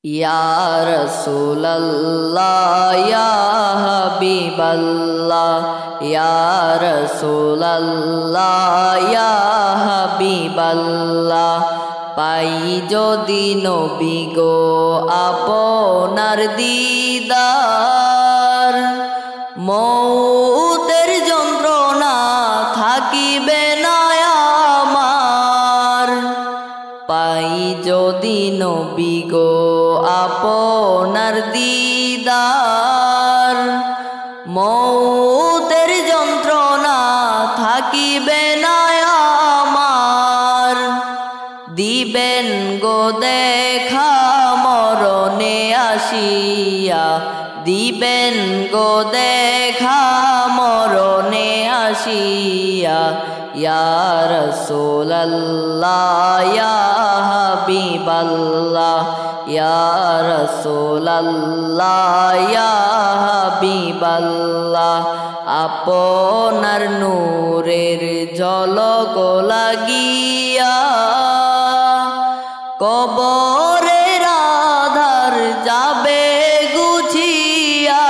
ইয়া রাসূলুল্লাহ ইয়া হাবিবাল্লাহ ইয়া রাসূলুল্লাহ ইয়া হাবিবাল্লাহ পাই যদি নবী গো আপনার দিদার মৌতের যন্ত্রণা থাকিবে না আমার পাই যদি নবী গো আপনার দিদার মৌতের যন্ত্রণা থাকিবে না আমার দিবেন গো দেখা মরণে আসিয়া দিবেন গো দেখা মরণে আসিয়া ইয়া রাসূলুল্লাহ ইয়া হাবিবাল্লাহ ইয়া রাসূলুল্লাহ ইয়া হাবিবাল্লাহ আপনার নূরের ঝলক লাগিয়া কবরের আধার যাবে গুছিয়া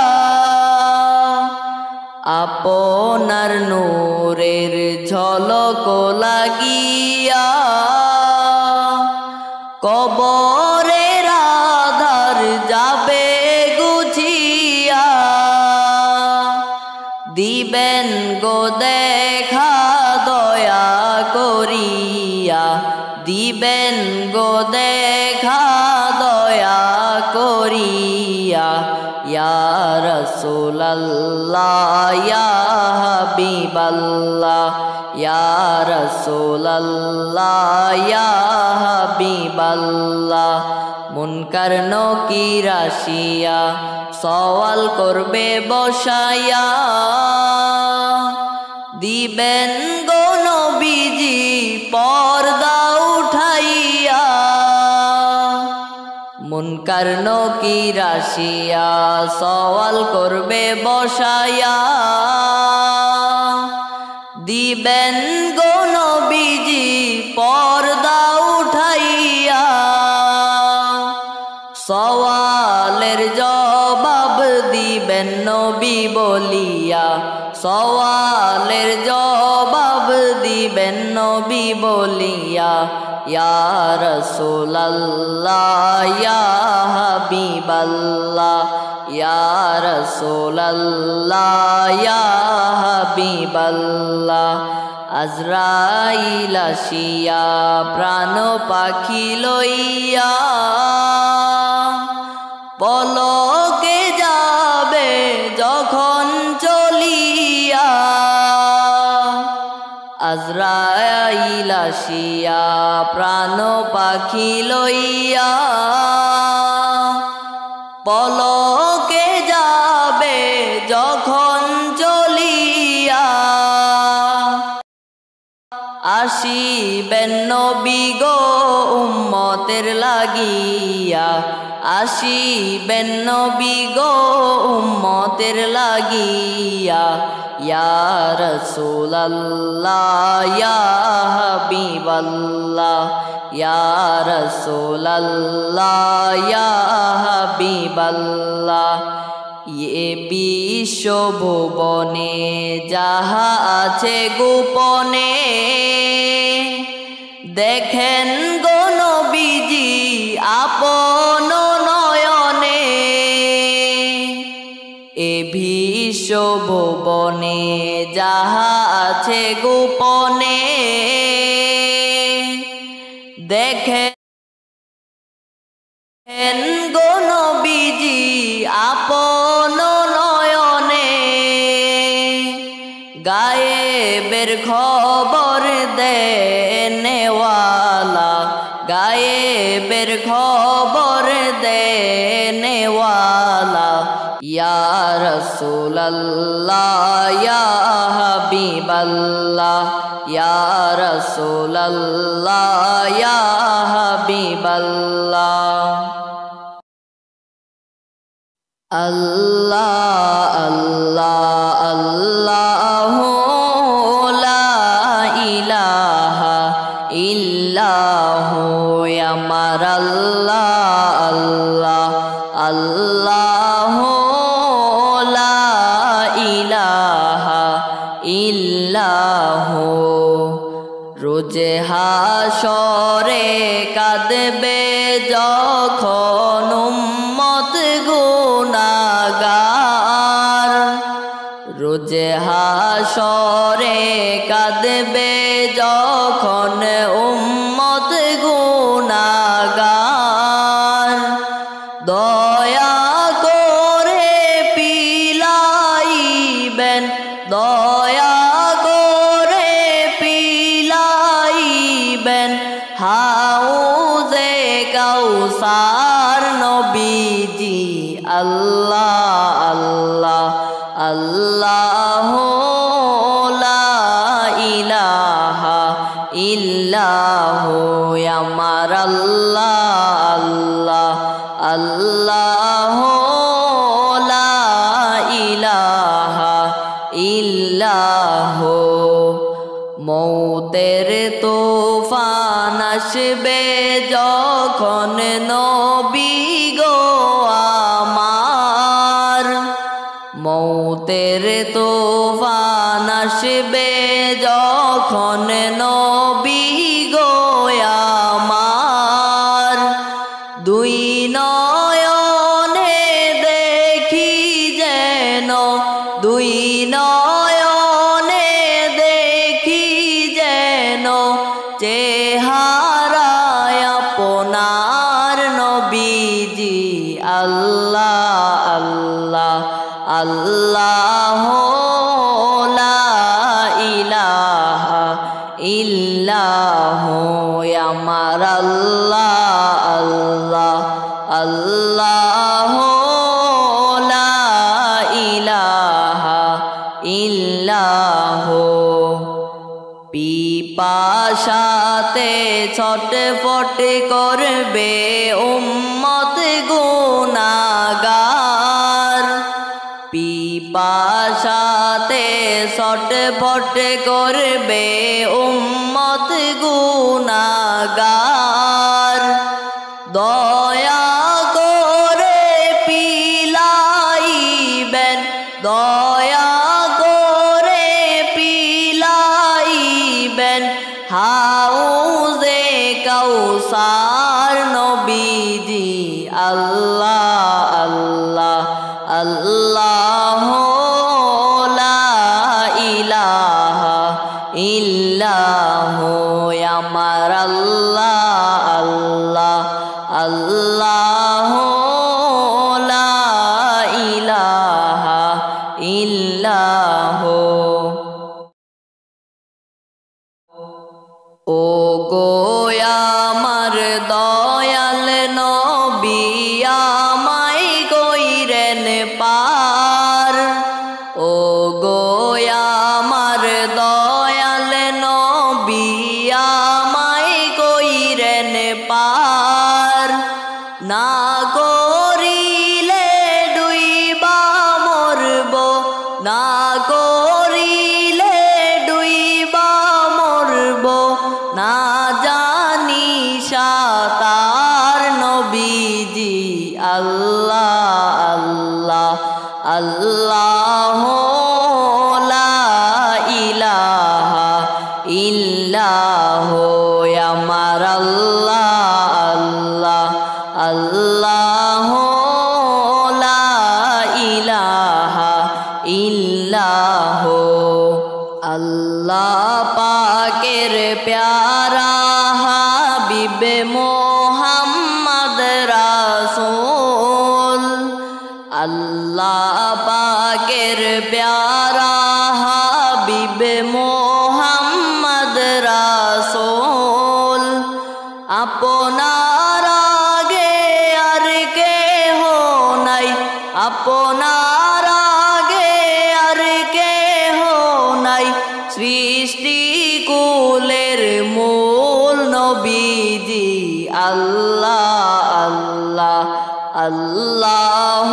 আপনার নূরের ঝলক লাগিয়া কবরের আধার যাবে গুছিয়া দিবেন গো দেখা দয়া করিয়া দিবেন গো দেখা দয়া করিয়া ইয়া রাসূলুল্লাহ ইয়া হাবিবাল্লাহ ইয়া রাসূলুল্লাহ ইয়া হাবিবাল্লাহ মুনকার নকির আসিয়া সওয়াল করবে বসায়া দিবেন গো নবীজি পর্দা উঠাইয়া মুনকার নকির আসিয়া সওয়াল করবে বসায়া দিবেন গো নবীজি পর্দা উঠাইয়া সওয়ালের জবাব দিবেন নবী বলিয়া সওয়ালের জবাব দিবেন নবী বলিয়া ইয়া রাসূলুল্লাহ ইয়া হাবিবাল্লাহ ইয়া রাসূলুল্লাহ ইয়া হাবিবাল্লাহ আজরাইল আসিয়া প্রাণ পাখি লইয়া পলকে যাবে যখন চলিয়া আজরাইল আসিয়া প্রাণ পাখি লইয়া পলকে যাবে যখন চলিয়া আসিবেন নবী গো উম্মতের লাগিয়া আসিবেন নবী গো উম্মতের লাগিয়া ইয়া রাসূলুল্লাহ ইয়া হাবিবাল্লাহ ইয়া রাসূলুল্লাহ ইয়া হাবিবাল্লাহ এ বিশ্ব ভুবনে যাহা আছে গোপনে দেখেন গো নবীজি আপন নয়নে এ বিশ্ব ভুবনে যাহা আছে গোপনে দেখেন গো নবীজি আপন নয়নে গায়েবের খবর দেনেওয়ালা গায়েবের খবর দেনেওয়ালা ইয়া রাসূলুল্লাহ ইয়া হাবিবাল্লাহ ইয়া রাসূলুল্লাহ ইয়া হাবিবাল্লাহ আল্লাহ আল্লাহ আল্লাহু লা ইলাহা ইল্লাহু আমার আল্লাহ আল্লাহ আল্লাহ লা ইলাহা ইল্লাহু। রোজে হাশরে কাঁদবে যখন উম্মত গুনাহগার, রোজে হাশরে কাঁদবে যখন উম্মত গুনাহগার, দয়া করে পিলাইবেন, দয়া করে পিলাইবেন হাউজে কাউসার নবীজি। আল্লাহ আল্লাহ আল্লাহ লা ইলাহা ইল্লাহু। আমার আল্লাহ আল্লাহ আল্লাহ লা ইলাহা ইল্লাহু। মৌতের তুফান আসবে যখন নবী গো আমার, মৌতের তুফান আসবে যখন নবী গো আমার, দুই নয়নে দেখি যেন, দুই নয়নে দেখি যেন চেহারায় আপনার নবীজি। আল্লাহ আল্লাহ আল্লাহ লা ইলাহা ইল্লাহু। আমার আল্লাহ আল্লাহ আল্লাহ লা ইলাহা ইল্লাহু। পিপাসাতে ছটফট করবে উম্মত গুনাহগার, পিপাসাতে ছটফট করবে উম্মত গুনাহগার, দয়া করে পিলাইবেন, দয়া করে পিলাইবেন হাউজে কাউসার নবীজি। আল্লাহ আল্লাহ আল্লাহ লা ইলাহা ইল্লাহু। আমার আল্লাহ আল্লাহ আল্লাহ লা ইলাহা ইল্লাহু। ও গো আমার দয়াল নবী আমায় কইরেন পার, ও গো আমার দয়াল নবী আমায় কইরেন পার, না করিলে ডুইবা মরব, না করিলে ডুইবা মরব, না জানি সাতার নবীজি। আল্লাহ আল্লাহ আল্লাহ লা ইলাহা ইল্লাহু। আমার আল্লাহ আল্লাহ আল্লাহ লা ইলাহা ইল্লাহু। আল্লাহ পাকের প্যারা হাবিব মোহাম্মদ রাসূল, আল্লাহ পাকের প্যারা হাবিব মোহাম্মদ রাসূল, আপনার আগে আর কেহ নাই, আপনার আগে আর কেহ নাই, সৃষ্টি কুলের মূল নবীজি। আল্লাহ আল্লাহ আল্লাহ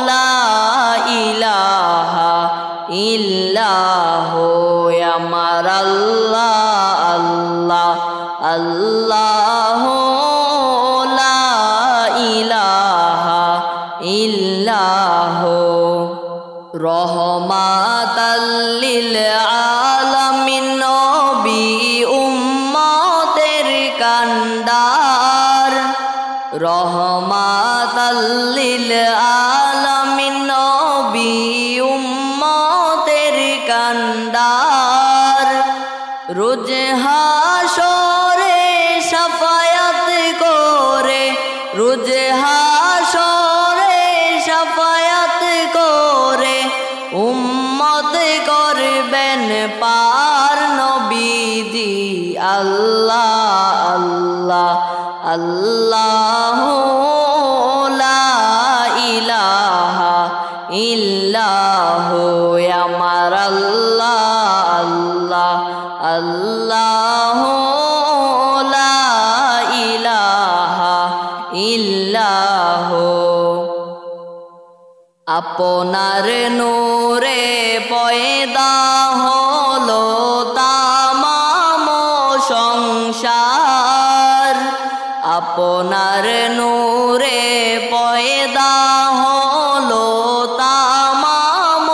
লা ইলাহা ইল্লাহু। আমার আল্লাহ আল্লাহ আল্লাহ লা ইলাহা রহমাতাল লিল আলামিন নবী উম্মতের কান্ডার রহমাতাল লিল আলামিন নবী উম্মতের কান্ডার রোজ হাশরে শাফায়াত করে রোজ হাশরে শাফায়াত করে উম্মত করবেন পার নবীজি আল্লাহ আল্লাহ আল্লাহু লা ইলাহা ইল্লাহু আমার আল্লাহ আল্লাহ আল্লাহু লা ইলাহা ইল্লাহু আপনার নূরে পয়দা হলো তামাম সংসার আপনার নূরে পয়দা হলো তামাম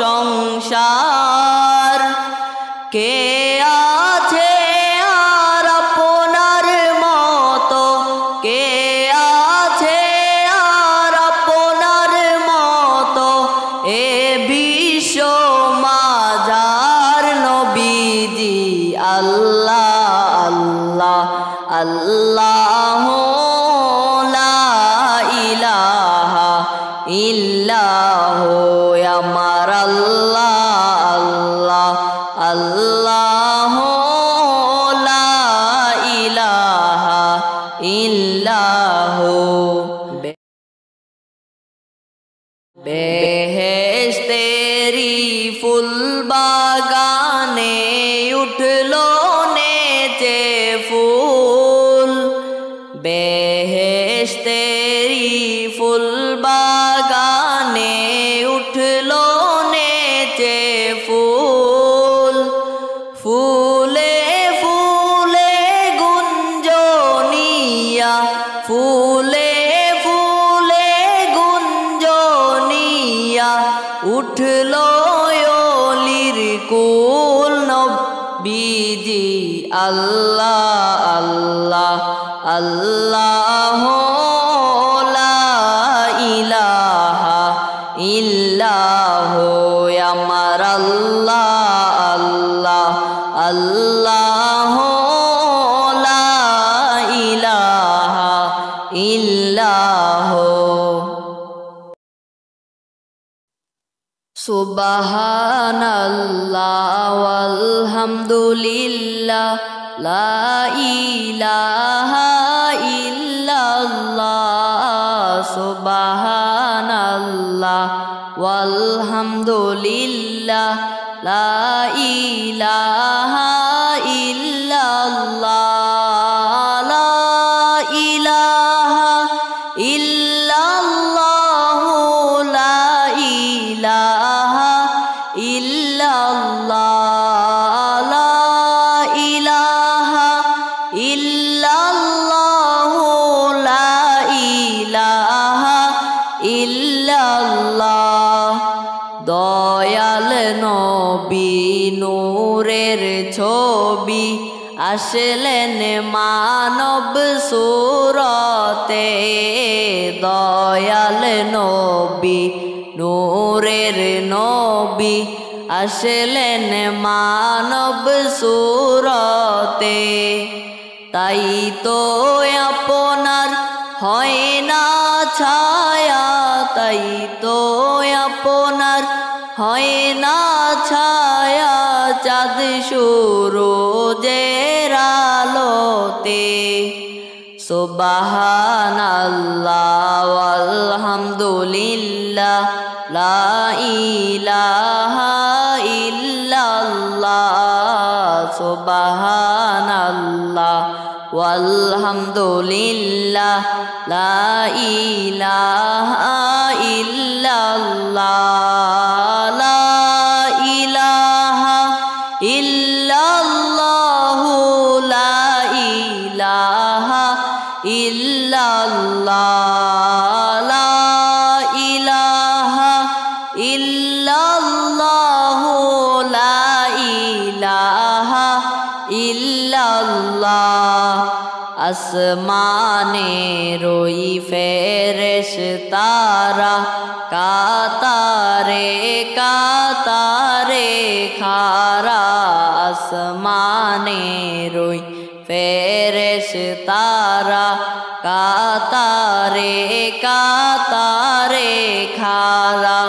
সংসার কে আছে আর আপনার মতো কে আছে আর আপনার মতো এ বিশ্ব মাজার নবীজি আল্লাহ আল্লাহ আল্লাহু লা ইলাহা ইল্লাহু আমার আল্লাহ আল্লাহ আল্লাহু লা ইলাহা ইল্লাহু বেহেশতেরি ফুল বাগানে উঠলো নেচে ফুল বেহেশতেরি ফুল বাগানে উঠলো নেচে ফুল ফুলে ফুলে গুঞ্জনিয়া ফুলে ফুলে গুঞ্জনিয়া উঠলো অলির কুল নবীজি আল্লাহ আল্লাহ আল্লাহু লা ইলাহা ইল্লাহু আমার আল্লাহ আল্লাহ আল্লাহু লা ইলাহা ইল্লাহু সুবহানাল্লাহ ওয়ালহামদুলিল্লাহ লা ইলাহা ইল্লাল্লাহ সুবহানাল্লাহ ওয়ালহামদুলিল্লাহ লা ইলাহা ইল্লাল্লাহ লা ইলাহা ইল্লাল্লাহ লা ইলাহা ইল্লাল্লাহ লা ইলাহা ইল্লাল্লাহ লা ইলাহা ইল্লাল্লাহ দয়াল নবী নূরের ছবি আসলেন মানব সুরতে দয়াল নবী নূরের নবী আসলেন মানব সুরতে তাই তো আপনার হয় না ছায়া তাই তো আপনার হয় না ছায়া চাঁদ সূরজের আলোতে সুবহানাল্লাহ ওয়ালহামদুলিল্লাহ লা ইলাহা ইল্লাল্লাহ সুবহানাল্লাহ ওয়ালহামদুলিল্লাহ লা ইলাহা ইল্লাল্লাহ লা ইলাহা ইল্লাল্লাহ লা ইলাহা ইল্লাল্লাহ লা ইলাহা ইল্লাল্লাহ আসমানে রই ফেরেশতারা কাতারে কাতারে খারা আসমানে রই ফেরেশতারা কাতারে কাতারে খারা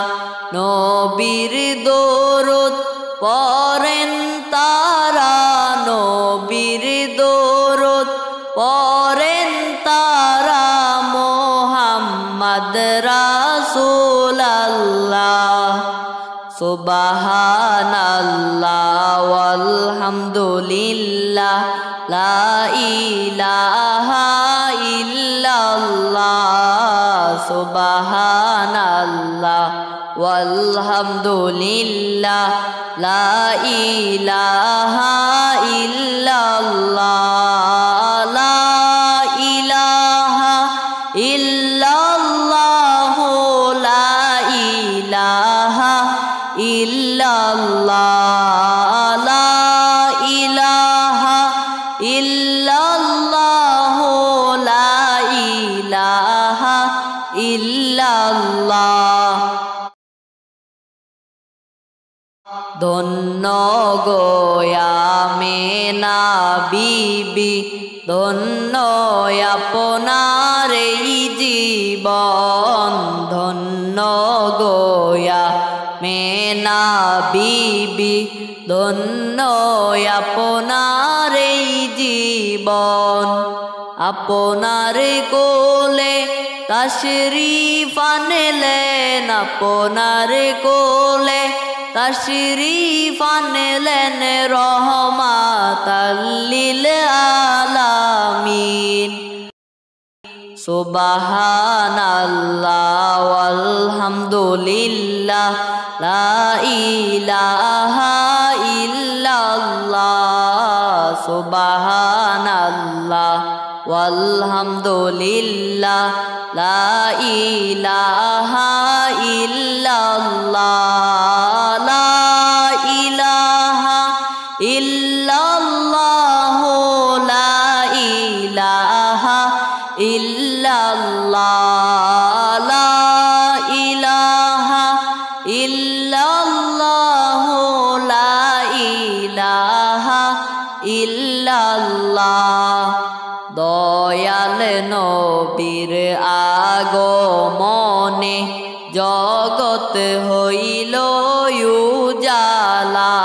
নবীর দরুদ পড়েন তারা নবীর দরুদ পড়েন তারা মুহাম্মদ রাসূলুল্লাহ সুবহানাল্লাহ ওয়ালহামদুলিল্লাহ লা ইলাহা ইল্লাল্লাহ সুবহানাল্লাহ ওয়ালহামদুলিল্লাহ লা ইলাহা ইল্লাল্লাহ লা ইলাহা ইল্লাল্লাহ লা ইলাহা ইল্লাল্লাহ লা ইলাহা ইল্লাল্লাহ লা ইলাহা ইল্লাল্লাহ ধন্য গোয়ামেনা বিবি ধন্য আপনার এই জীবন ধন্য গোয়া মেনা বিবি ধন্য আপনার এই জীবন আপনার কোলে তাশরীফ আনলেন আপনার কোলে তাশরীফ আনলেন রহমাতাল লিল আলামিন সুবহানাল্লাহ ওয়ালহামদুলিল্লাহ লা ইলাহা ইল্লাল্লাহ সুবহানাল্লাহ ওয়ালহামদুলিল্লাহ লা ইলাহা ইল্লাল্লাহ লা ইলাহা ইল্লাল্লাহ লা ইলাহা ইল্লাল্লাহ লা ইলাহা ইল্লাল্লাহ লা ইলাহা ইল্লাল্লাহ দয়াল নবীর আগমনে জগৎ হইল উজালা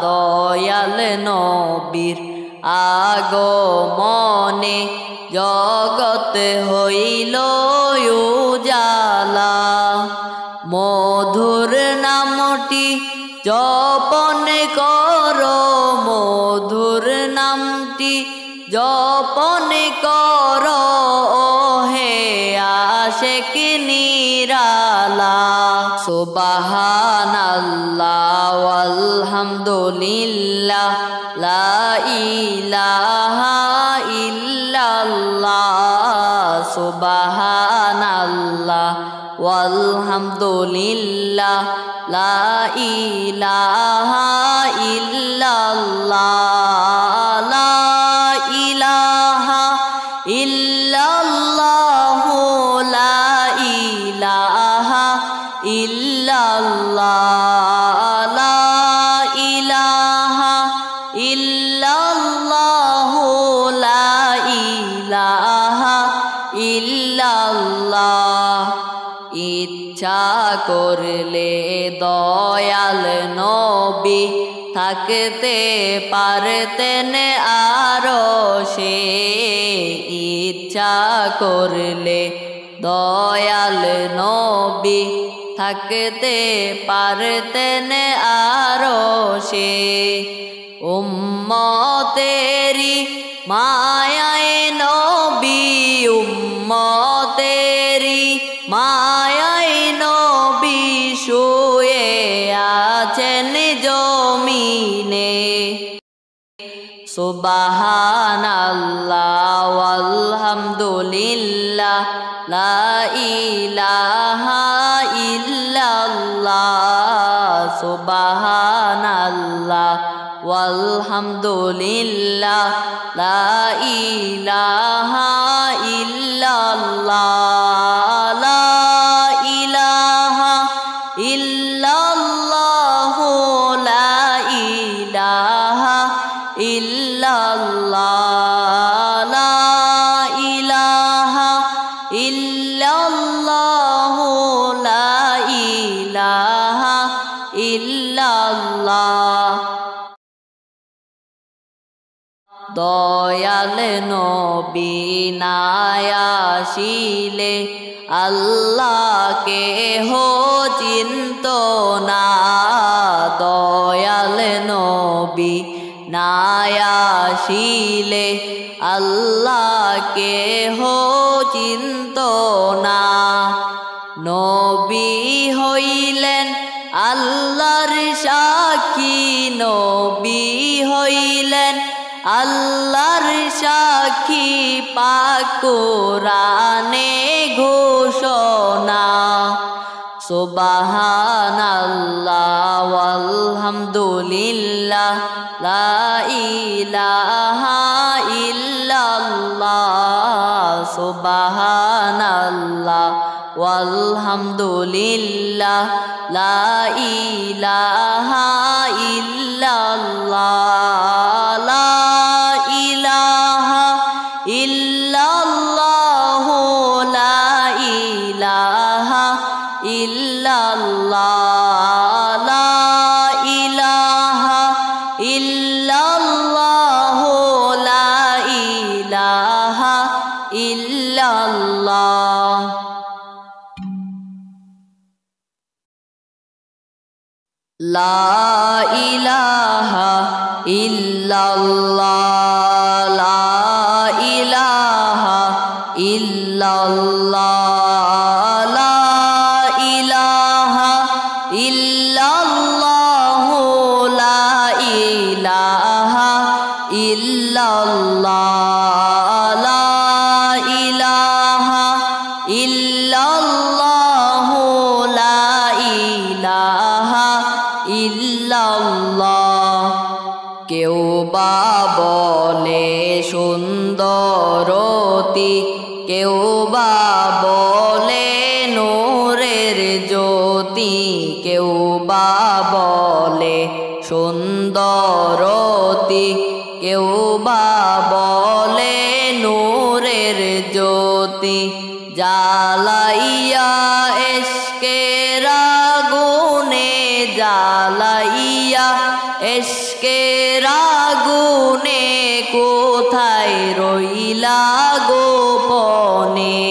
দয়াল নবীর আগমনে জগৎ হইল উজালা মধুর নামটি জপন করো মধুর নামটি জপন করো হে আশিক নিরালা সুবহানাল্লাহ ওয়ালহামদুলিল্লাহ লা ইলাহা ইল্লাল্লাহ সুবহানাল্লাহ ওয়ালহামদুলিল্লাহ লা ইলাহা ইল্লাল্লাহ লা ইলাহা ইল্লাল্লাহ লা ইলাহা ইল্লাল্লাহ লা ইলাহা ইল্লাল্লাহ লা ইলাহা ইল্লাল্লাহ ইচ্ছা করলে দয়াল নবী থাকতে পারতেন আরশে ইচ্ছা করলে দয়াল নবী থাকতে পারতেন আরশে উম্মতেরি মায়ায় নবী উম্মতেরি মায়ায় নবী শুয়ে আছেন জমিনে সুবহানাল্লাহ ওয়ালহামদুলিল্লাহ লা ইলাহা ইল্লাল্লাহ সুবহানাল্লাহ ওয়ালহামদুলিল্লাহ লা ইলাহা ইল্লাল্লাহ লা ইলাহা ইল্লাল্লাহ লা ইলাহা ইল্লাল্লাহ লা ইলাহা ইল্লাল্লাহ লা ইলাহা ইল্লাল্লাহ। দয়াল নবী নাই আসিলে আল্লাহকে হো চিন্ত না। দয়াল নবী নাই আসিলে আল্লাহকে হো চিন্ত না। নবী হইলেন আল্লাহর সাক্ষী, নবী হইলেন আল্লাহর সাক্ষী, পাক কোরআনে ঘোষণা। সুবহানাল্লাহ ওয়ালহামদুলিল্লাহ লা ইলাহা ইল্লাল্লাহ। সুবহানাল্লাহ ওয়ালহামদুলিল্লাহ লা ইলাহা ইল্লাল্লাহ লা ইলাহা ইল্লাল্লাহ লা ইলাহা ইল্লাল্লাহ লা ইলাহা ইল্লাল্লাহ লা ইলাহা ইল্লাল্লাহ। লা ইলাহা ইল্লাল্লাহ লা ইলাহা ইল্লাল্লাহ লা ইলাহা ইল্লাল্লাহ লা ইলাহা ইল্লাল্লাহ লা ইলাহা ইল্লাল্লাহ লা ইলাহা ইল্লাল্লাহ। কেউ বা বলে সুন্দরতি, কেউ বা বলে নূরের জ্যোতি, কেউ বা বলে সুন্দরতি, কেউ বা বলে নূরের জ্যোতি। জ্বালাইয়া এশকের আগুনে, জ্বালাইয়া এশকের আগুনে, কোথায় রইলা গোপনে।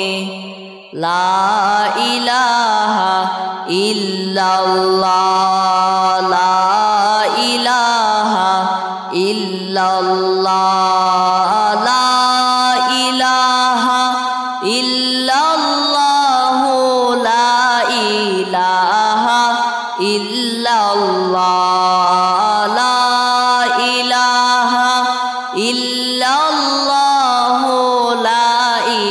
লা ইলাহা ইল্লাল্লাহ লা ইলাহা ইল্লাল্লাহ লা ইলাহা ইল্লাল্লাহ লা ইলাহা ইল্লাল্লাহ লা ইলাহা ইল্লাল্লাহ লা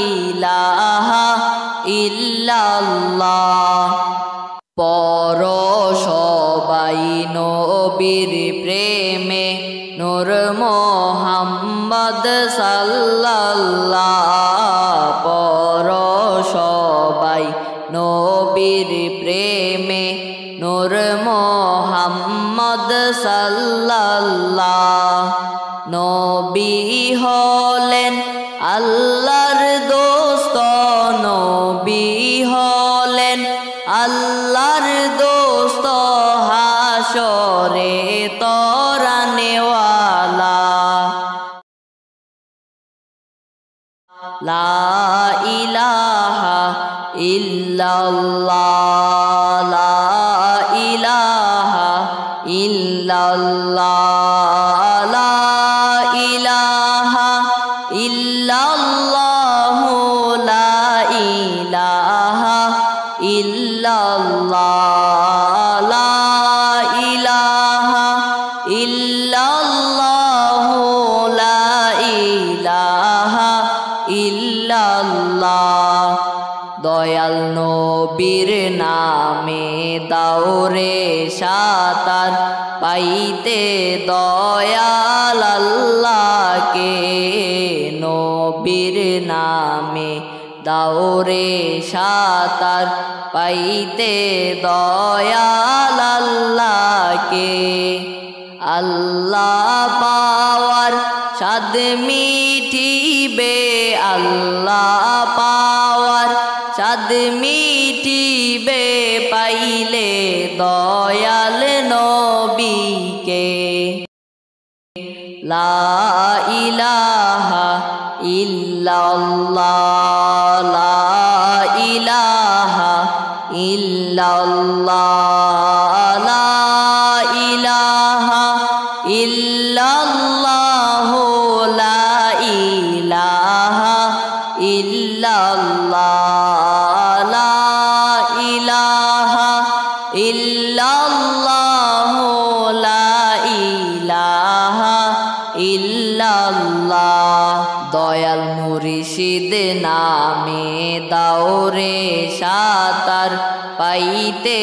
ইলাহা ইল্লাল্লাহ। পর সবাই নবীর প্রেমে, নূর মোহাম্মদ সাল্লাল্লাহ। পর সবাই নবীর প্রেমে, নূর মোহাম্মদ সাল্লাল্লাহ। নবী হলেন আল্লাহর দোস্ত, নবী হলেন আল্লাহর দোস্ত, হাসরে তরানেওয়ালা। লা ইলাহা ইল্লাল্লাহ লা ইলাহা ইল্লাল্লাহ লা ইলাহা ইল্লাল্লাহ লা ইলাহা ইল্লাল্লাহ লা ইলাহা ইল্লাল্লাহ লা ইলাহা ইল্লাল্লাহ। দয়াল নবীর নামে দাওরে সাতার পাইতে দয়াল আল্লাহকে নবীর নামে দাওরে সাতার পাইতে দয়াল আল্লাহকে আল্লাহ পাওয়ার স্বাদ মিটিবে আল্লাহ পাওয়ার স্বাদ মিটিবে পাইলে দয়াল নবীকে লা ইলাহা ইল্লাল্লাহ লা ইলাহা ইল্লাল্লাহ লা ইলাহা ইল্লাল্লাহ লা ইলাহা ইল্লাল্লাহ লা ইলাহা ইল্লাল্লাহ লা ইলাহা ইল্লাল্লাহ দয়াল মুর্শিদ নামে দাওরে সাতার পাইতে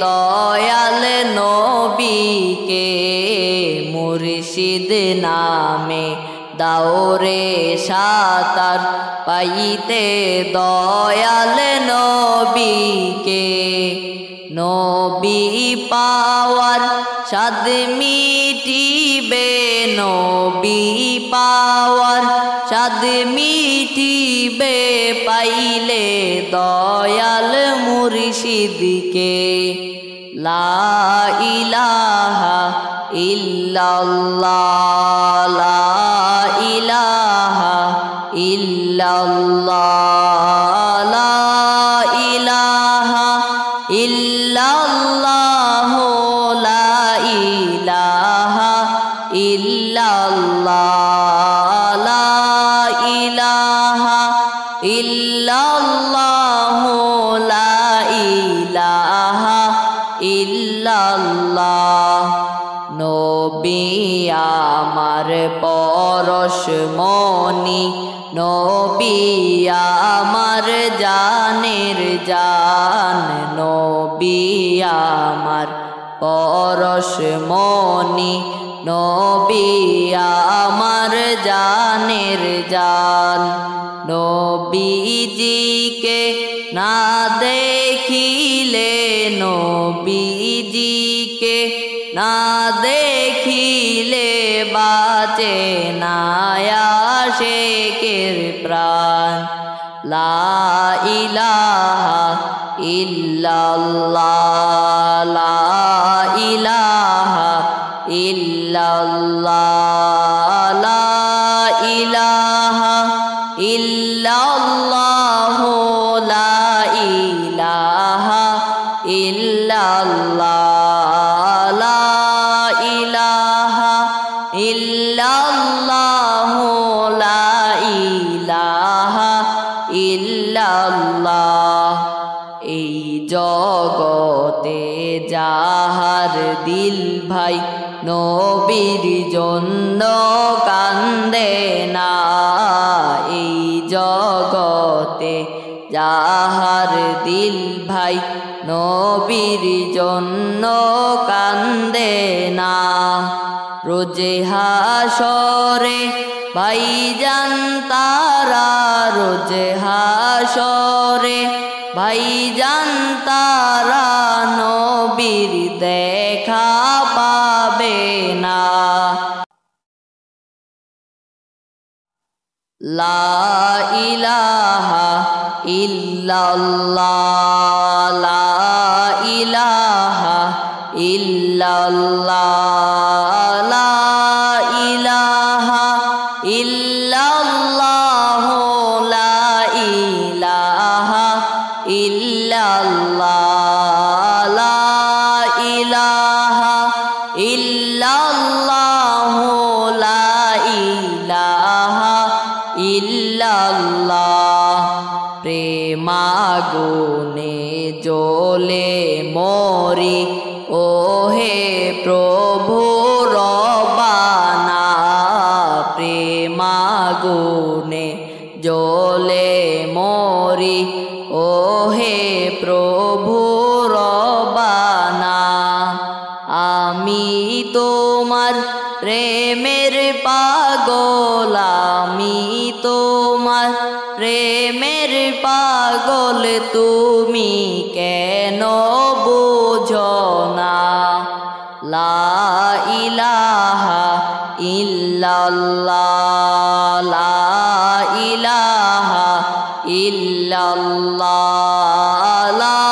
দয়াল নবীকে মুর্শিদ নামে দাওরে সাতার পাইতে দয়াল নবীকে নবী পাওয়ার স্বাদ মিটিবে নবী পাওয়ার স্বাদ মিটিবে পাইলে দয়াল মুর্শিদকে লা ইলাহা ইল্লাল্লাহ লা ইলাহা ইল্লাল্লাহ লা ইলাহা ইল্লাল্লাহ লা ইলাহা ইল্লাল্লাহ লা ইলাহা ইল্লাল্লাহ লা ইলাহা ইল্লাল্লাহ নবী আমার পরশমণি নবী আমার জানের জান নবী আমার পরশমণি নবী আমার জানের জান নবীজিকে না দেখিলে নবীজিকে না দেখিলে বাঁচে না আশিকের প্রাণ লা ইলাহা ইল্লাল্লাহ লা ইলাহা ইল্লাল্লাহ লা ইলাহা ইল্লাল্লাহ লা ইলাহা ইল্লাল্লাহ লা ইলাহা ইল্লাল্লাহ লা ইলাহা ইল্লাল্লাহ এই জগতে যাহার দিল ভাই নবীর জন্য কান্দে না এই জগতে যাহার দিল ভাই নবীর জন্য কান্দে না রোজে হাসরে ভাইজান তারা রোজে হাসরে ভাইজান তারা নবীর দেখা পাবে না লা ইলাহা ইল্লাল্লাহ লা ইলাহা ইল্লাল্লাহ লা ইলাহা ইল্লাল্লাহ লা ইলাহা ইল্লাল্লাহ লা ইলাহা ইল্লাল্লাহ লা ইলাহা ইল্লাল্লাহ প্রেমাগুনে জ্বলে মরি ওহে প্রভু রবানা প্রেমাগুনে জ্বলে মরি ও হে প্রভু রবানা। আমি তোমার প্রেমের পাগল, আমি তোমার প্রেমের পাগল, তুমি কেন বুঝো না? লা ইলাহা ইল্লাল্লাহ, লা ইলাহা ইল্লাল্লাহ, লা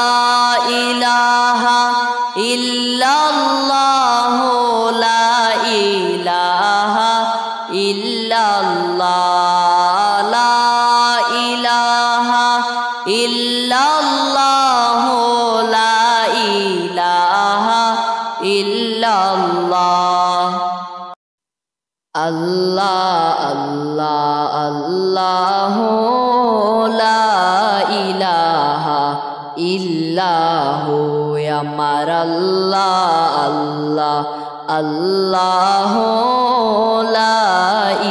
ইলাহা ইল্লাল্লাহ, লা ইলাহা ইল্লাল্লাহ, লা ইলাহা ইল্লাল্লাহ, লা ইলাহা ইল্লাল্লাহ। আল্লাহ আল্লাহ আল্লাহ, লা ইলাহা ইল্লাহু, আমার আল্লাহ আল্লাহ আল্লাহ, লা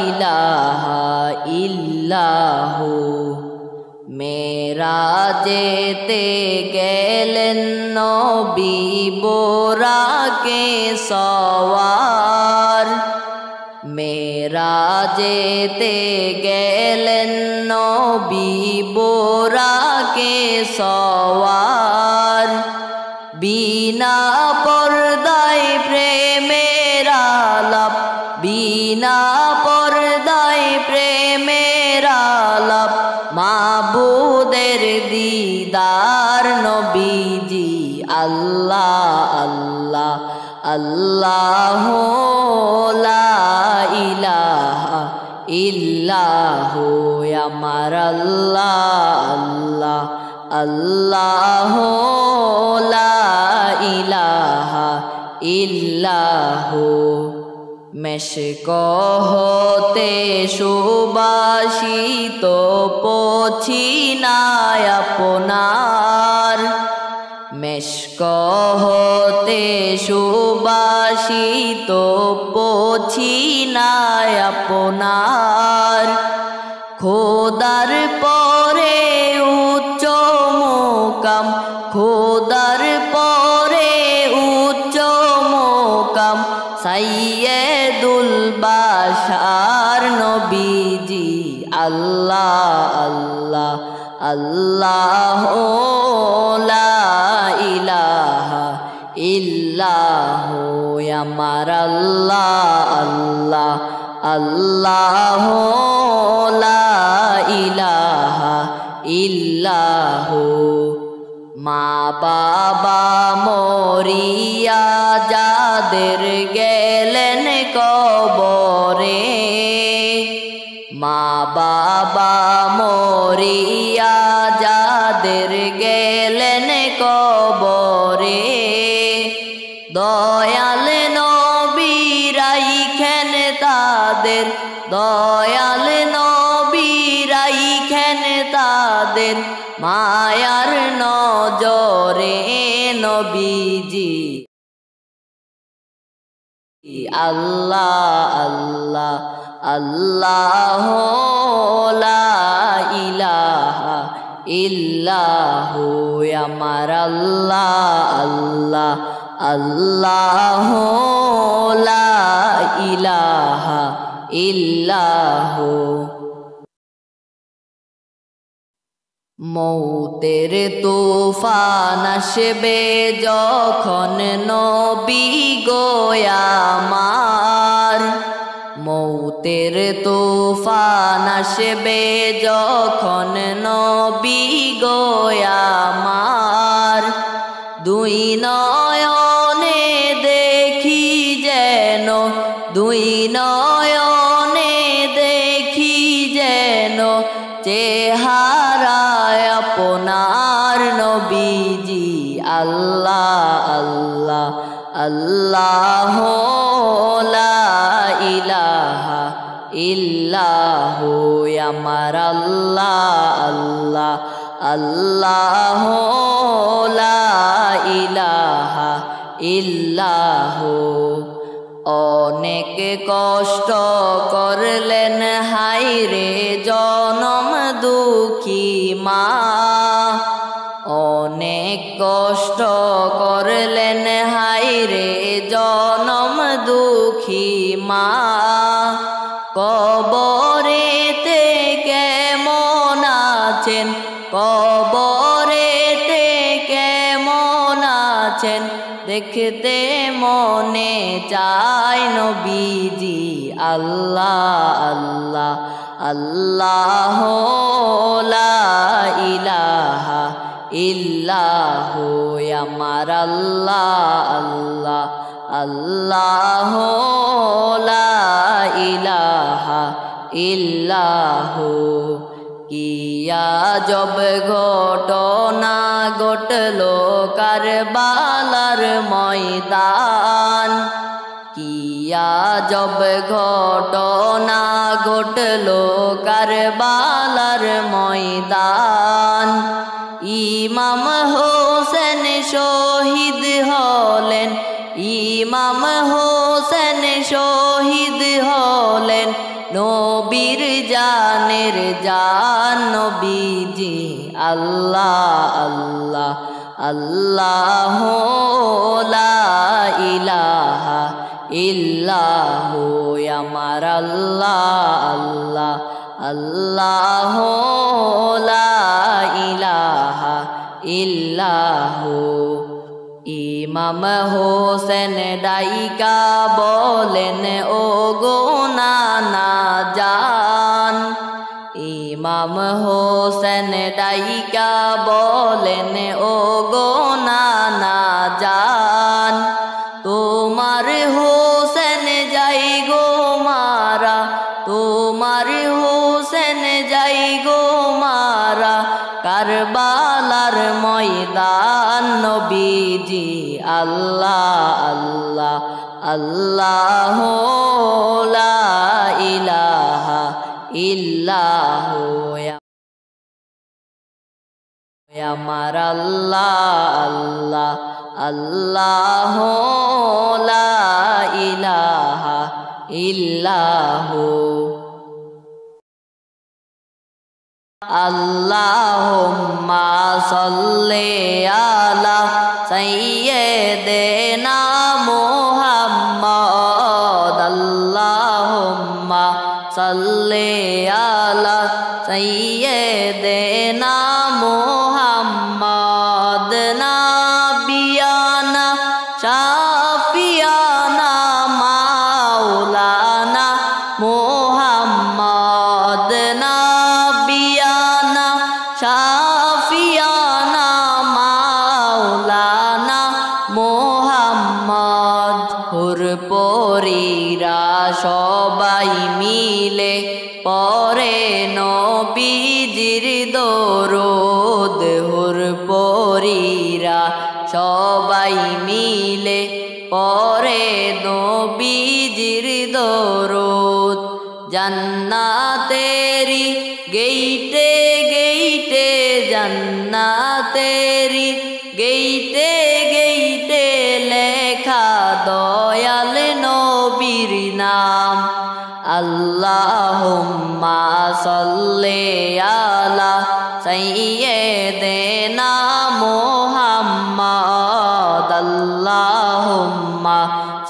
ইলাহা ইল্লাহু। মেরাজেতে গেলেন নবী বোরাকে সওয়ার, মেরাজেতে গেলেন নবী বোরাকে সওয়ার। বিনা পর্দায় প্রেমের আলাপ, বিনা পর্দায় প্রেমের আলাপ, মাবুদের দিদার নবীজি। আল্লাহ আল্লাহ আল্লাহ, লা ইলাহা ইল্লাহু, আমার আল্লাহ আল্লাহ আল্লাহ, লা ইলাহা ইল্লাহু। মেশক হতে সুবাসিত পছিনায় আপনার, মেশক হতে সুবাসিত পছিনায় আপনার। খোদার পরে উচ্চ মোকাম, খোদার পরে উচ্চ মোকাম, সাইয়্যিদুল বাশার নবীজি। আল্লাহ আল্লাহ আল্লাহ, লা ইলাহা ইল্লাহু, আমার আল্লাহ আল্লাহ আল্লাহ, লা ইলাহা ইল্লাহু। মা বাবা মরিয়া যাদের গেলেন কবরে, মা বাবা মরিয়া যাদের গেলেন কবরে, দয়াল নবী রাইখেন তাদের, দয়াল নবী রাইখেন তাদের মায়ার নজরে নবীজি। আল্লাহ আল্লাহ আল্লাহ, লা ইলাহা ইল্লাহু, আমার আল্লাহ আল্লাহ আল্লাহ, লা ইলাহা ইল্লাহু। মৌতের তুফান আসবে যখন নবী গো আমার, মৌতের তুফান আসবে যখন নবী গো আমার। দুই নয়নে দেখি যেন, দুই নয়নে দেখি যেন, চেহারায় আপনার নবীজি। আল্লাহ আল্লাহ আল্লাহ, লা ইলাহা ইল্লাহু, আমার আল্লাহ আল্লাহ আল্লাহ, লা ইলাহা ইল্লাহু। অনেক কষ্ট করলেন হায়রে জনম দুঃখী মা, কষ্ট করলেন হায়রে জনম দুঃখী মা কবরেতে কেমন আছেন কবরেতে কেমন আছেন দেখতে মনে চায় নবীজি আল্লাহ আল্লাহ আল্লাহ লা ইলাহা ইল্লাহু আমার আল্লাহ আল্লাহ আল্লাহ লা ইলাহা ইল্লাহু কিয়া জব ঘটনা ঘটলো কারবালার ময়দান কিয়া জব ঘটনা ঘটলো কারবালার ময়দান ইমাম হোসেন শহীদ হলেন ইমাম হোসেন শহীদ হলেন নবীর জানের জান নবীজি আল্লাহ আল্লাহ আল্লাহ লা ইলাহা ইল্লাহু আমার আল্লাহ আল্লাহ আল্লাহ লা ইলাহা ইল্লাহু ইমাম হোসেন ডাইকা বলেন ও গো নানা জান ইমাম হোসেন ডাইকা বলেন ও গো নানা জান তোমার হোসেন যাই গো মারা তোমার হোসেন যাই গো মারা কারবালার ময়দান নবীজি আল্লাহ আল্লাহ আল্লাহ লা ইলাহা ইল্লাহু আমার আল্লাহ আল্লাহ আল্লাহ লা ইলাহা ইল্লাহু আল্লাহুম্মা সাল্লি আলা সাইয়্যিদিনা মুহাম্মদ আল্লাহুম্মা সাল্লি আলা সাইয়্যিদিনা মুহাম্মদ নাবিয়ানা শাফিয়ানা মাওলানা মুহাম্মদ নাবিয়ানা শাফিয়ানা মাওলানা মুহাম্মদ হুরপরিরা সবাই মিলে পরে নবীজির দরুদ হুরপরিরা সবাই মিলে পরে নবীজির দরুদ জান্নাতেরি গেইটে গেইটে জান্নাতেরি গেইটে গেইটে লেখা দয়াল নবীর নাম আল্লাহুম্মা সাল্লি আলা সাইয়্যিদিনা মুহাম্মদ আল্লাহুম্মা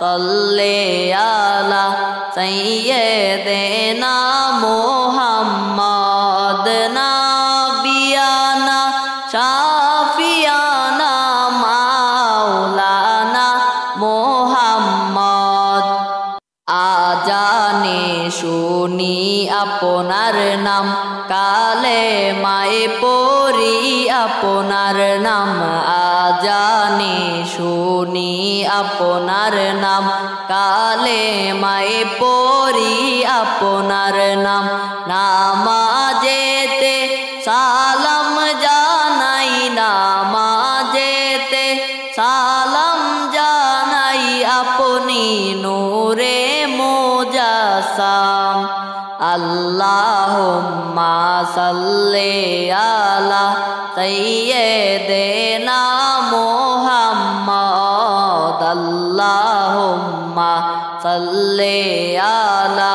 সাল্লি আলা সাইয়্যিদিনা মুহাম্মদ নাবিয়ানা শাফিয়ানা মাওলানা মুহাম্মদ আজানে শুনি আপনার নাম কালে মায়ে পড়ি আপনার নাম আজানে শুনি আপনার নাম কালে মায়ে পড়ি আপনার নাম নামাজেতে সালাম জানাই নামাজেতে সালাম জানাই আপনি নূরে মুজাসসাম আল্লাহুম্মা সাল্লি আলা সাইয়্যিদিনা মুহাম্মদ আল্লাহুম্মা সাল্লি আলা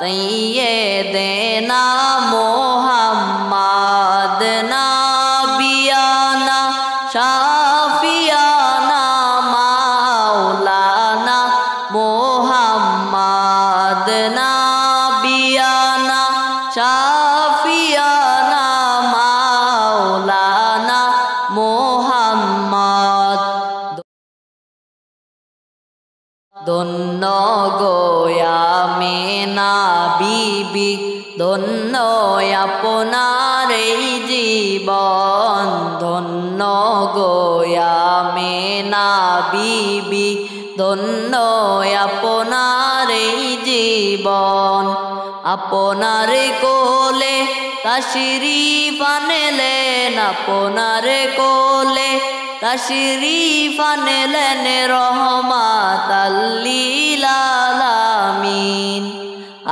সাইয়্যিদিনা মুহাম্মদ নাবিয়ানা ধন্য গোয়ামেনা বিবি ধন্য আপনার এই জীবন ধন্য গোয়ামেনা বিবি ধন্য আপনার এই জীবন আপনার কোলে তাশরীফ আনলেন আপনার কোলে তাশরীফ আনলেন রহমাতাল লিল আলামিন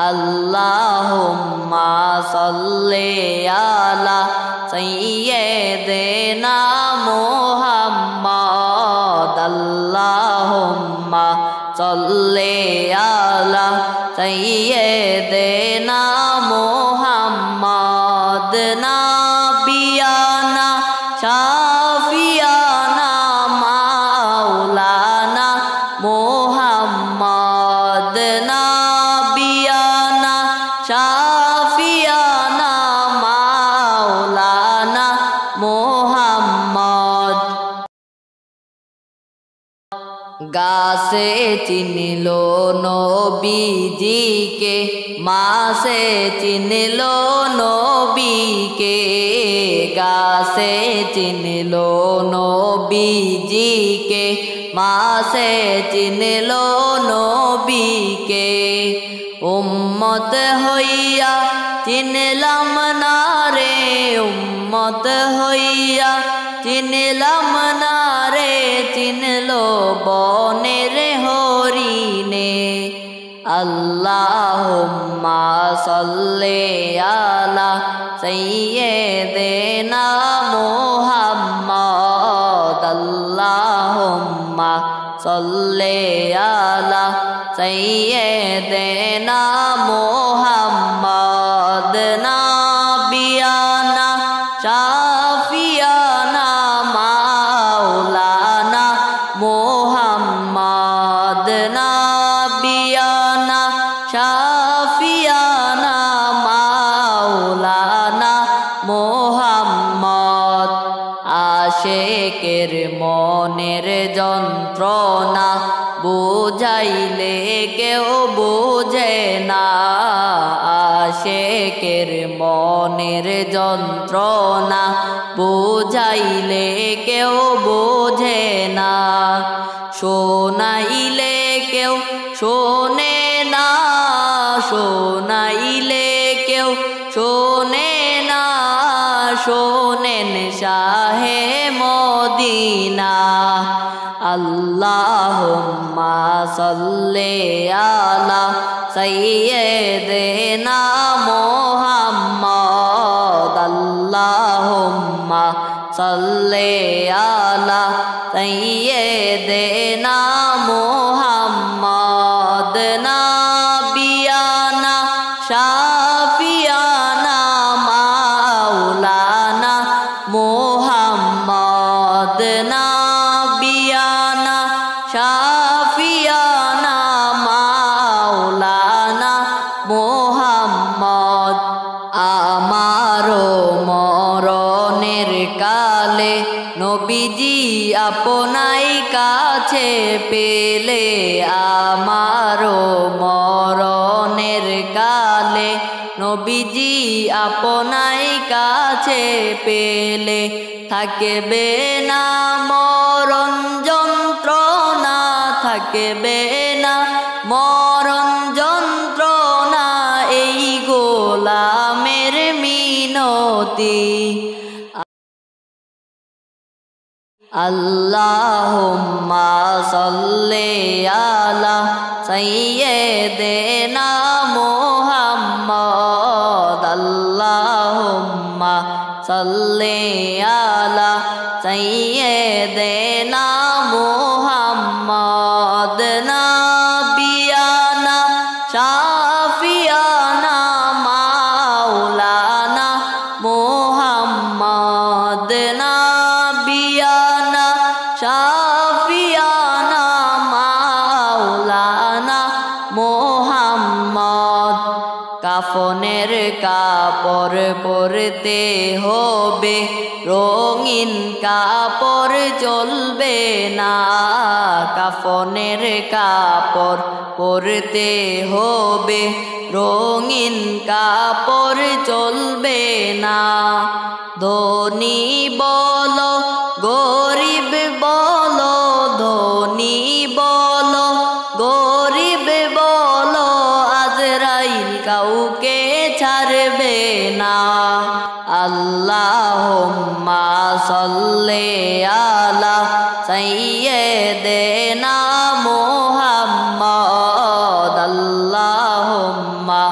আল্লাহুম্মা সাল্লি আলা সাইয়্যিদিনা মুহাম্মাদ আল্লাহুম্মা সাল্লি আলা সাইয়্যিদিনা মুহাম্মাদ নাবিয়ানা শাফিয়ানা মাওলানা মুহাম্মাদ নাবিয়ানা শাফিয়ানা মাওলানা মুহাম্মাদ গাছে চিনলো নবীজিকে মাছে চিনলো নবীকে গাছে চিনলো নবীজিকে মাছে চিনলো নবীকে উম্মত হইয়া চিনলাম না রে উম্মত হইয়া চিনলাম না রে চিনলো বনের হরিণে আল্লাহুম্মা সাল্লি আলা সাইয়্যিদিনা মুহাম্মাদ আল্লাহুম্মা সাল্লি আলা সাইয়্যিদিনা মুহাম্মাদ নাবিয়ানা শাফিয়ানা মাওলানা মুহাম্মাদ নাবিয়ানা শাফিয়ানা মাওলানা মুহাম্মদ আশিকের মনের যন্ত্রণা বুঝাইলে কেউ বোঝে না আশিকের মনের যন্ত্রণা বুঝাইলে কেউ বোঝে না শোনাইলে কেউ শোনে না শোনাইলে কেউ শোনে না শোনেন শাহে মদিনা আল্লাহুম্মা সাল্লি আলা সাইয়্যিদিনা মুহাম্মাদ আল্লাহুম্মা সাল্লি আলা সাইয়্যিদিনা মুহাম্মাদ নাবিয়ানা শাফিয়ানা মাওলানা মুহাম্মাদ নাবিয়ানা শাফিয়ানা মাওলানা মুহাম্মদ আমারো মরণের কালে নবীজি আপনাই কাছে পেলে আমারো মরণের কালে নবীজি আপনাই কাছে পেলে থাকবে না মরণ যন্ত্রণা থাকবে না মরণ যন্ত্রণা এই গোলামের মিনতি আল্লাহুম্মা সাল্লি আলা সাইয়্যিদিনা মুহাম্মাদ আল্লাহুম্মা সাল্লি আলা সাইয়্যিদিনা মুহাম্মাদ নাবিয়ানা শাফিয়ানা মাওলানা মুহাম্মাদ নাবিয়ানা শাফিয়ানা মাওলানা মুহাম্মদ কাফনের কাপড় পরতে হবে, রঙিন কাপড় চলবে না। কাফনের কাপড় পরতে হবে, রঙিন কাপড় চলবে না। ধনী বলো গরিব বলো, ধনী বলো গরিব বলো, আজরাইল কাউকে ছাড়বে না। আল্লাহুম্মা সাল্লি আলা সাইয়্যিদিনা মুহাম্মদ। আল্লাহুম্মা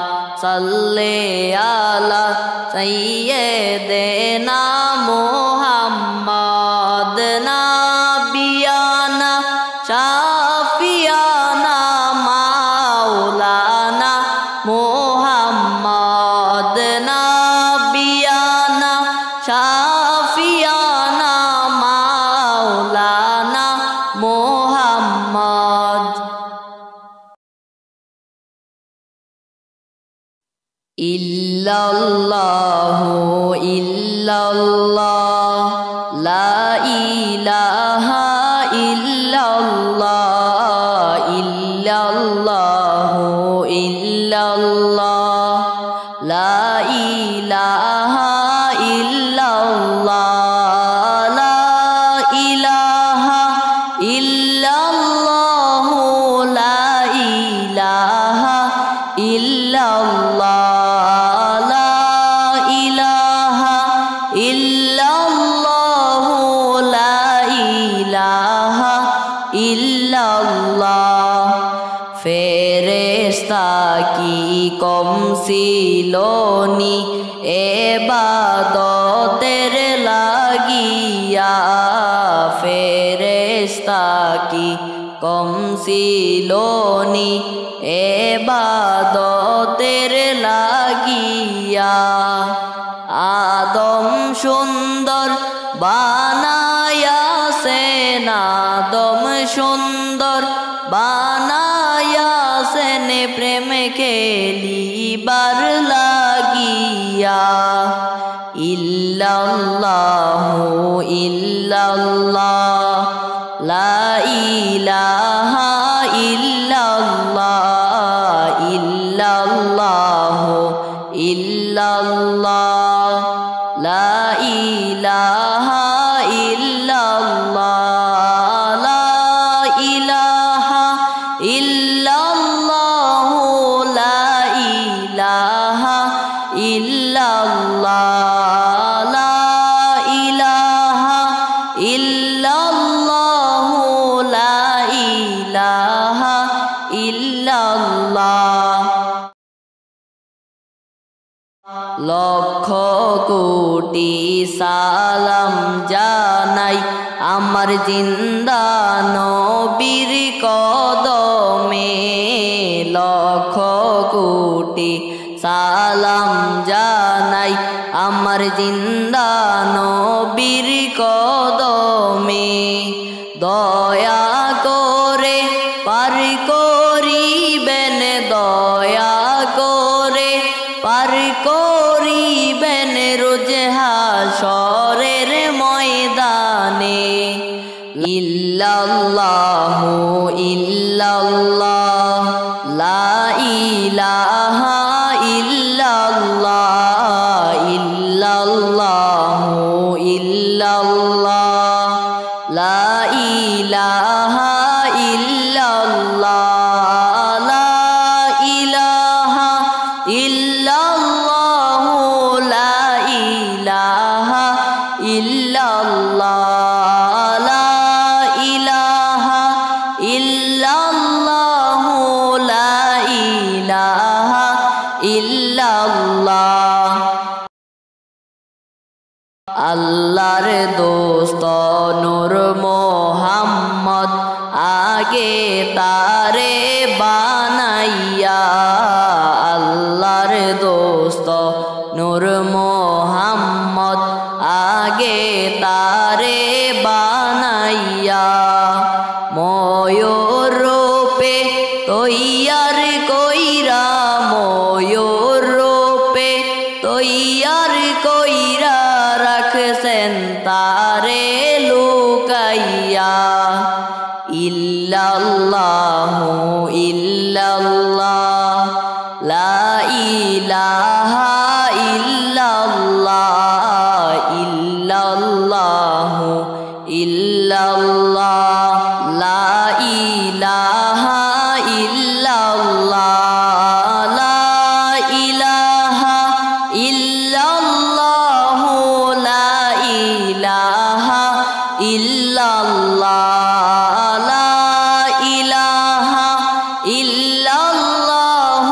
সাল্লি আলা সাইয়্যিদিনা মুহাম্মদ। নাবিয়ানা শাফিয়ানা মাওলানা মুহাম্মদ। নাবিয়ানা শাফিয়ানা মাওলানা মুহাম্মদ। ইল্লাল্লাহু ইল্লাল্লাহ, লা ইলাহা ইল্লাল্লাহ। ইল্লাল্লাহু ইল্লাল্লাহ, লা ইলাহা ইল্লাল্লাহ। লা ইলাহা ইল্লাল্লাহু, লা ইলাহা ইল্লাল্লাহ। ফেরেশতা কি কম ছিলনি ইবাদতের লাগিয়া। ফেরেশতা কি কম ছিলনি ইবাদতের লাগিয়া। আদম সুন্দর বানায়াছেন, আদম সুন্দর বানায়াছেন, প্রেম খেলিবার লাগিয়া। ইল্লাল্লাহু ইল্লাল্লাহ, লা ইলাহা ইল্লাল্লাহ। ইল্লাল্লাহু ইল্লাল্লাহ, লা ইলাহা ইল্লাল্লাহ। লা ইলাহা ইল্লাল্লাহু, লা ইলাহা ইল্লাল্লাহ। লা ইলাহা ইল্লাল্লাহু, লা ইলাহা ইল্লাল্লাহ। লক্ষ কোটি সালাম জানাই আমার জিন্দা নবীর কদমে। লক্ষ কোটি সালাম জানাই আমার জিন্দা নবীর কদমে। দয়া করে পার করিবেন, দয়া করে পার করিবেন রোজ হাশরের ময়দানে। ইল্লাল্লাহু ইল্লাল্লাহ, লা ইলাহা ইল্লাল্লাহ। ইল্লাল্লাহু ইল্লাল্লাহ, লা ইলাহা ইল্লাল্লাহ। লা ইলাহা ইল্লাল্লাহু, লা ইলাহা ইল্লাল্লাহ। লা ইলাহা ইল্লাল্লাহু, লা ইলাহা ইল্লাল্লাহ। আল্লাহর দোস্ত নূর মোহাম্মদ, আগে তারে বানাইয়া। আল্লাহর দোস্ত নূর মোহাম্মদ, আগে তারে বানাইয়া। ময়ূর রূপে তৈয়ার কইরা, ময়ূর রূপে তৈয়ার তারে লুকাইয়া ইল্লাল্লাহু ইল্লাল্লাহ লা ইলাহা ইল্লাল্লাহ ইল্লাল্লাহু ইল্লাল্লাহ লা ইলাহা ইল্লাল্লাহ লা ইলাহা ইল্লাল্লাহ লা ইলাহা ইল্লাল্লাহ লা ইলাহা ইল্লাল্লাহ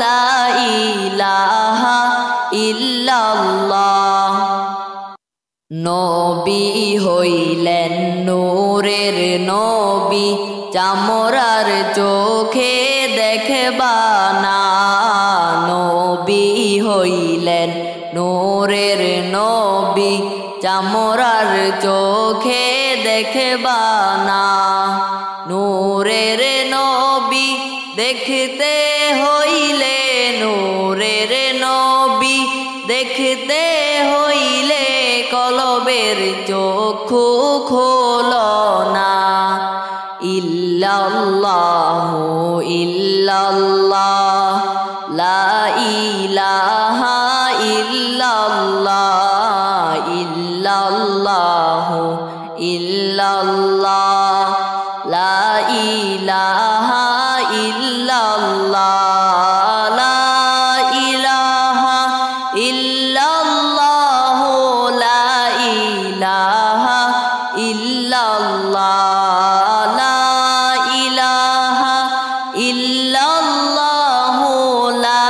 লা ইলাহা ইল্লাল্লাহ নবী হইলেন নূরের নবী চামড়ার চোখে দেখবা না নবী হইলেন নূরের নবী চামড়ার চোখে দেখবা না নূরের নবী দেখতে হইলে নূরের নবী দেখতে হইলে কলবের চক্ষু খোলো না ইল্লাল্লাহু ইল্লাল্লাহ লা ইলাহা ইল্লাল্লাহ ইল্লাল্লাহু ইল্লাল্লাহ লা ইলাহা ইল্লাল্লাহ লা ইলাহা ইল্লাল্লাহ লা ইলাহা ইল্লাল্লাহ লা ইলাহা ইল্লাল্লাহ লা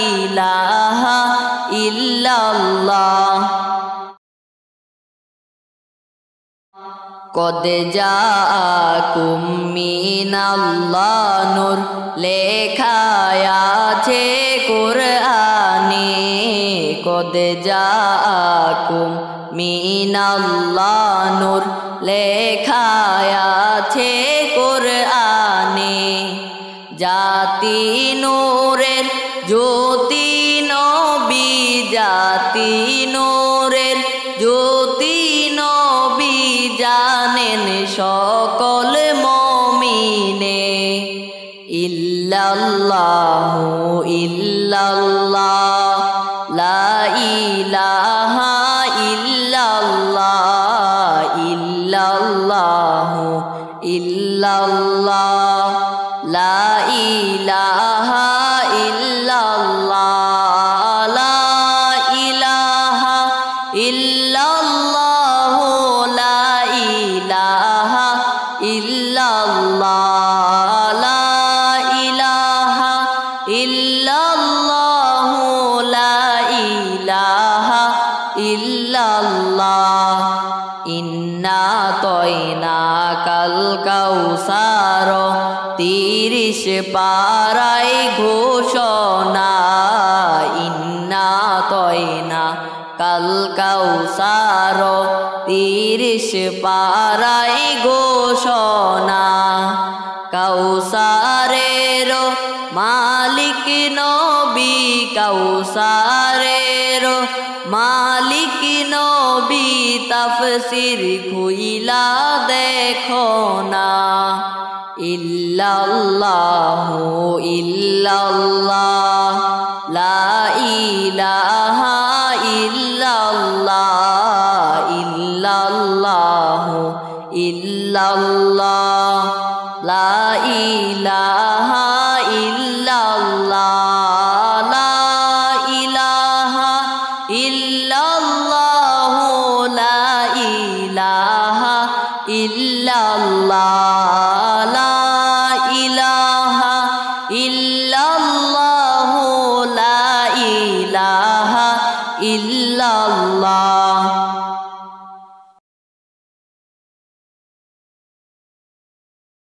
ইলাহা ইল্লাল্লাহ কদ জাআকুম মিনাল্লাহ নূর লেখা আছে কুরআনে কদ জাআকুম মিনাল্লাহ নূর লেখা আছে কুরআনে জাতি নূরের জ্যোতি নবী জাতি নূরের জ্যোতি নবী জানেন সকল মুমিনে ইল্লাল্লাহু ইল্লাল্লাহ লা ইলাহা ইল্লাল্লাহ ইল্লাল্লাহু ইল্লাল্লাহ লা ইলাহা ইল্লাল্লাহ লা ইলাহা ইল্লাল্লাহ লা ইলাহা ইল্লাল্লাহ লা ইলাহা ইল্লাল্লাহ লা ইলাহা ইল্লাল্লাহ ইন্না তয়না কাল কাউসার 30 পারায় ঘোষণা ইন্না তয়না কাল কাউসার 30 পারায় ঘোষণা কাউসারের মালিক নবী কাউসারের মালিক নবী তাফসীর খুইলা দেখো না ইল্লাল্লাহু ইল্লাল্লাহ লা ইলাহা ইল্লাল্লাহ ইল্লাল্লাহু ইল্লাল্লাহ লা ইলাহা ইল্লাল্লাহ লা ইলাহা ইল্লাল্লাহ লা ইলাহা ইল্লাল্লাহ লা ইলাহা ইল্লাল্লাহ লা ইলাহা ইল্লাল্লাহ